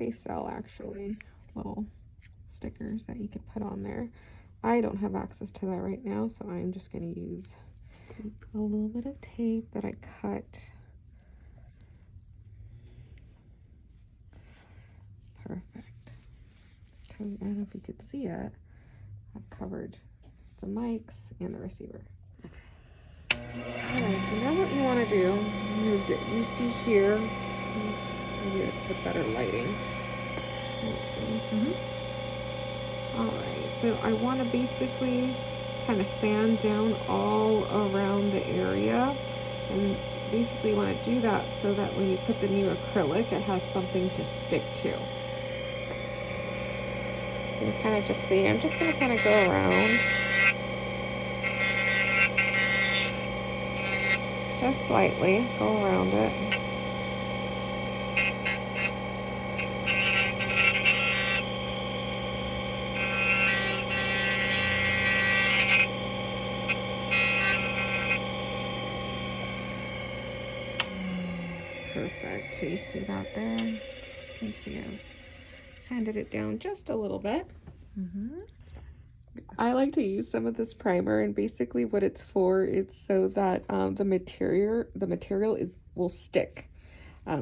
they sell actually little stickers that you could put on there. I don't have access to that right now, so I'm just going to use a little bit of tape that I cut. Perfect. I don't know if you could see it. I've covered the mics and the receiver. Alright, so now what you want to do is, you see here, maybe with better lighting. Alright, so I want to basically kind of sand down all around the area, and basically want to do that so that when you put the new acrylic, it has something to stick to. So you kind of just see, I'm just going to kind of go around. Just slightly, go around it. Perfect, so you see that there? You see I've sanded it down just a little bit. I like to use some of this primer, and basically what it's for, it's so that the material will stick.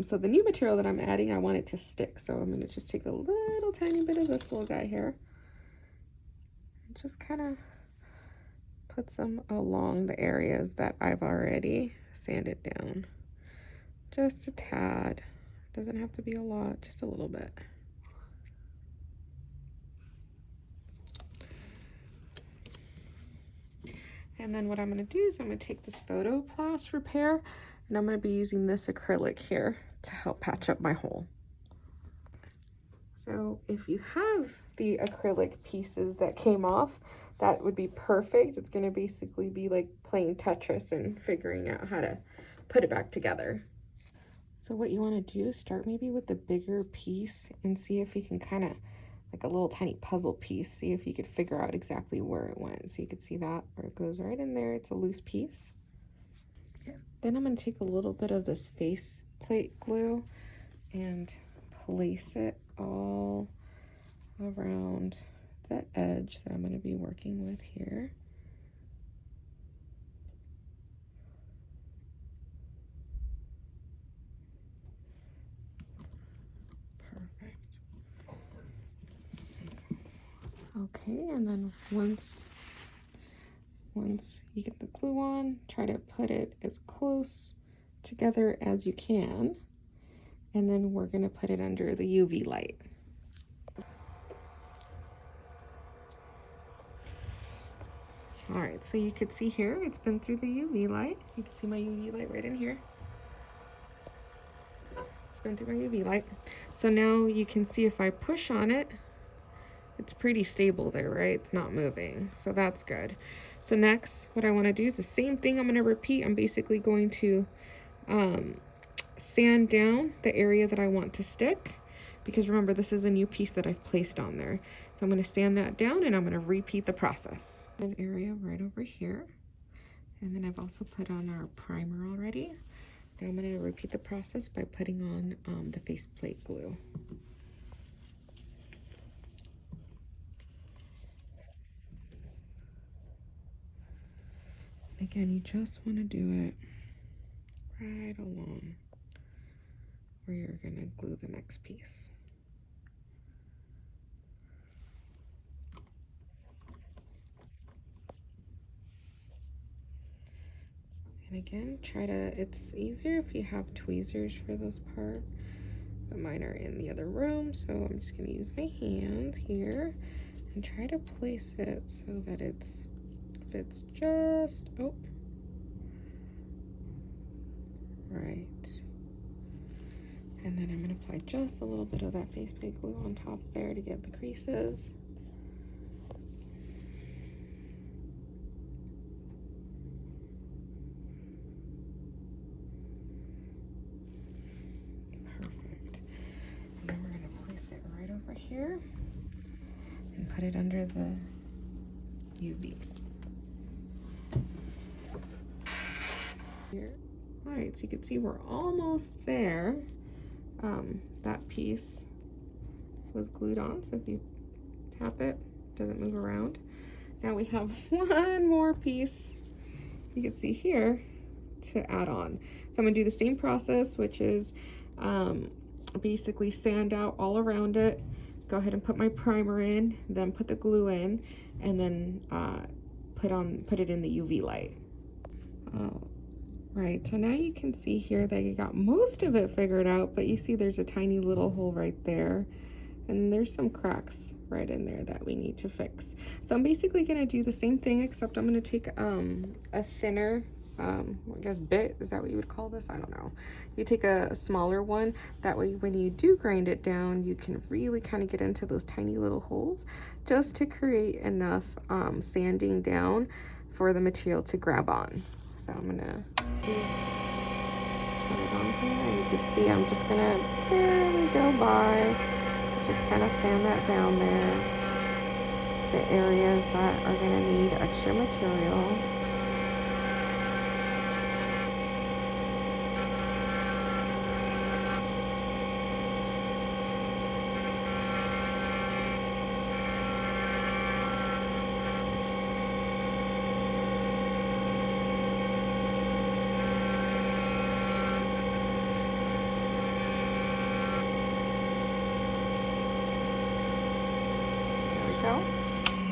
So the new material that I'm adding, I want it to stick. So I'm going to just take a little tiny bit of this little guy here. And just kind of put some along the areas that I've already sanded down. Just a tad. Doesn't have to be a lot, just a little bit. And then what I'm going to do is I'm going to take this Photoplast Repair, and I'm going to be using this acrylic here to help patch up my hole. So if you have the acrylic pieces that came off, that would be perfect. It's going to basically be like playing Tetris and figuring out how to put it back together. So what you want to do is start maybe with the bigger piece and see if you can kind of, like a little tiny puzzle piece, see if you could figure out exactly where it went. So you could see that where it goes right in there. It's a loose piece. Then I'm going to take a little bit of this face plate glue and place it all around the edge that I'm going to be working with here. Perfect. Okay, and then once you get the glue on, try to put it as close together as you can, and then we're going to put it under the UV light. All right, so you could see here, it's been through the UV light. You can see my UV light right in here. It's been through my UV light. So now you can see if I push on it, it's pretty stable there, right? It's not moving, so that's good. So next, what I want to do is the same thing I'm going to repeat. I'm basically going to sand down the area that I want to stick, because remember, this is a new piece that I've placed on there. So I'm going to sand that down, and I'm going to repeat the process. This area right over here, and then I've also put on our primer already. Now I'm going to repeat the process by putting on the faceplate glue. Again, you just want to do it right along where you're going to glue the next piece. And again, it's easier if you have tweezers for this part, but mine are in the other room, so I'm just going to use my hand here and try to place it so that it fits just, right. And then I'm going to apply just a little bit of that faceplate glue on top there to get the creases. Perfect. And then we're going to place it right over here and put it under the UV. Here. All right, so you can see we're almost there. That piece was glued on, so if you tap it, it doesn't move around. Now we have one more piece you can see here to add on. So I'm gonna do the same process, which is basically sand out all around it, go ahead and put my primer in, then put the glue in, and then put it in the UV light. Right, so now you can see here that you got most of it figured out, but you see there's a tiny little hole right there, and there's some cracks right in there that we need to fix. So I'm basically gonna do the same thing, except I'm gonna take a thinner, I guess bit, is that what you would call this? I don't know. You take a smaller one, that way when you do grind it down, you can really kind of get into those tiny little holes, just to create enough sanding down for the material to grab on. So I'm gonna turn it on here, and you can see I'm just gonna barely go by, just kind of sand that down there, the areas that are gonna need extra material.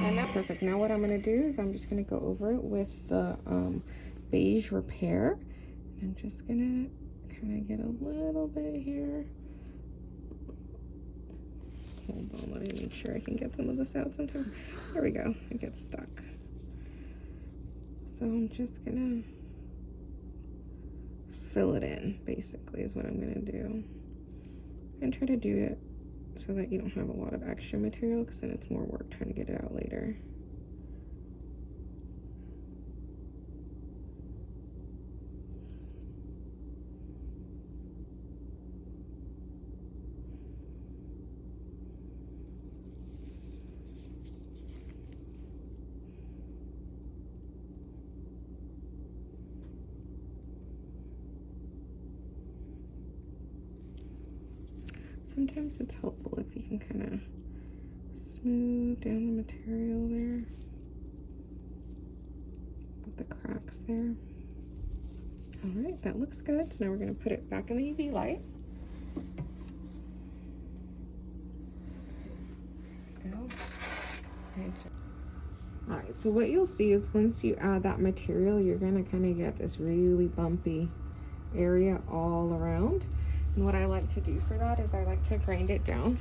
And now, perfect. Now what I'm going to do is I'm just going to go over it with the beige repair. I'm just going to kind of get a little bit here. Hold on, let me make sure I can get some of this out sometimes. There we go. It gets stuck. So I'm just going to fill it in, basically, is what I'm going to do. And try to do it so that you don't have a lot of extra material, because then it's more work trying to get it out later. Sometimes it's helpful if you can kind of smooth down the material there with the cracks there. All right, that looks good. So now we're going to put it back in the UV light. Go. All right, so what you'll see is once you add that material, you're going to kind of get this really bumpy area all around. And what I like to do for that is I like to grind it down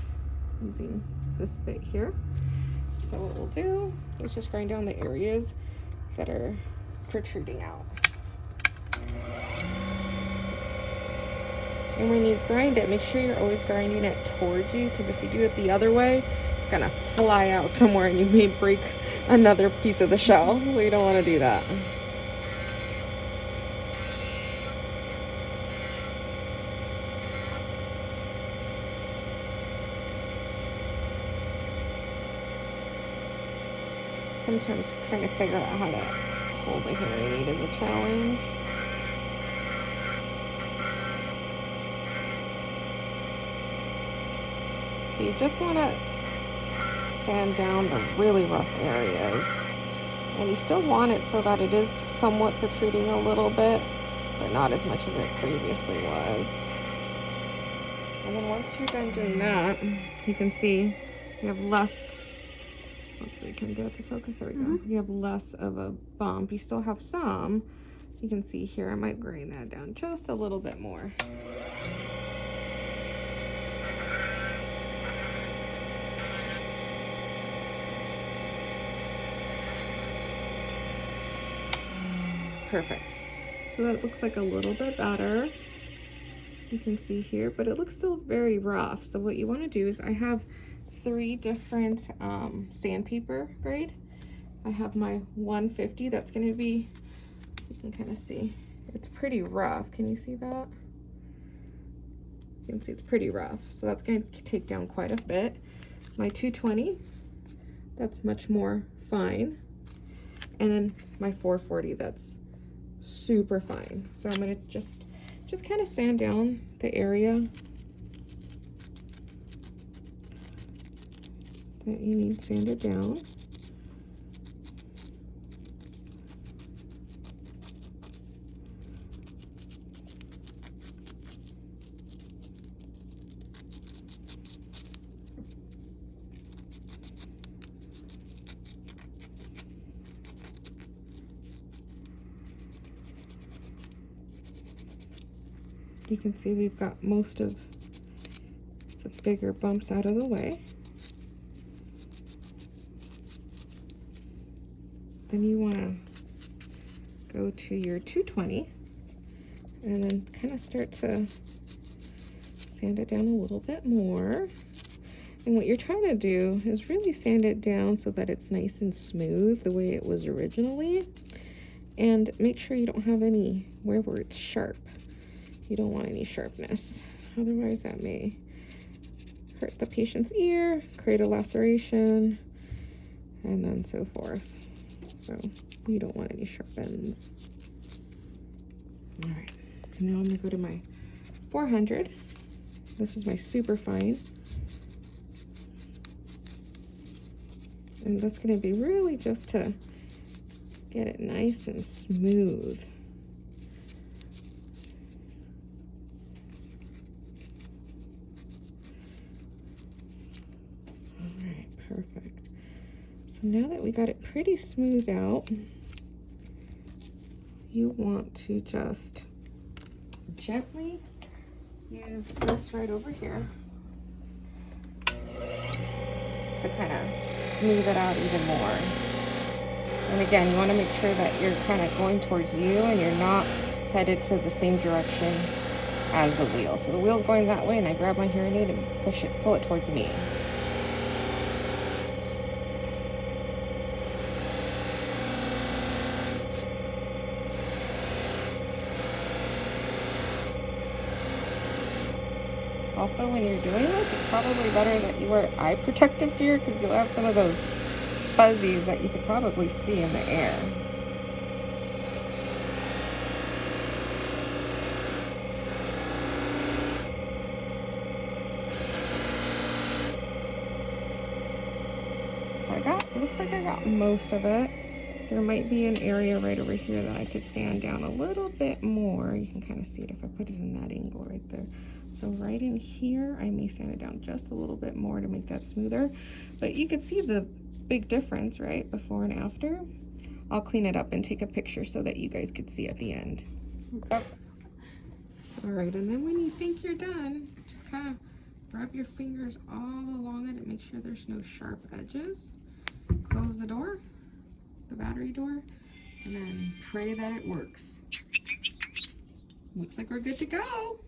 using this bit here. So what we'll do is just grind down the areas that are protruding out. And when you grind it, make sure you're always grinding it towards you, because if you do it the other way, it's gonna fly out somewhere and you may break another piece of the shell. We don't want to do that. Sometimes trying to figure out how to hold the hearing aid is a challenge. So you just want to sand down the really rough areas. And you still want it so that it is somewhat protruding a little bit, but not as much as it previously was. And then once you're done doing that, you can see you have less. Let's see, can we get it to focus? There we go. You have less of a bump. You still have some. You can see here, I might grind that down just a little bit more. Perfect. So that looks like a little bit better. You can see here, but it looks still very rough. So what you want to do is I have 3 different sandpaper grade. I have my 150. That's going to be, you can kind of see, it's pretty rough. Can you see that? You can see it's pretty rough. So that's going to take down quite a bit. My 220, that's much more fine. And then my 440, that's super fine. So I'm going to just kind of sand down the area that you need sanded down. You can see we've got most of the bigger bumps out of the way. Then you want to go to your 220 and then kind of start to sand it down a little bit more. And what you're trying to do is really sand it down so that it's nice and smooth the way it was originally. And make sure you don't have anywhere where it's sharp. You don't want any sharpness. Otherwise that may hurt the patient's ear, create a laceration, and then so forth. So you don't want any sharp ends. All right, and now I'm gonna go to my 400. This is my super fine. And that's gonna be really just to get it nice and smooth. All right, perfect. So now that we got it pretty smooth out, you want to just gently use this right over here to kind of smooth it out even more. And again, you want to make sure that you're kind of going towards you and you're not headed to the same direction as the wheel. So the wheel's going that way and I grab my hearing aid and pull it towards me. Also, when you're doing this, it's probably better that you wear eye protective gear because you'll have some of those fuzzies that you could probably see in the air. So it looks like I got most of it. There might be an area right over here that I could sand down a little bit more. You can kind of see it if I put it in that angle right there. So right in here, I may sand it down just a little bit more to make that smoother. But you can see the big difference, right? Before and after. I'll clean it up and take a picture so that you guys could see at the end. Okay. All right, and then when you think you're done, just kind of rub your fingers all along it and make sure there's no sharp edges. Close the door, the battery door, and then pray that it works. Looks like we're good to go.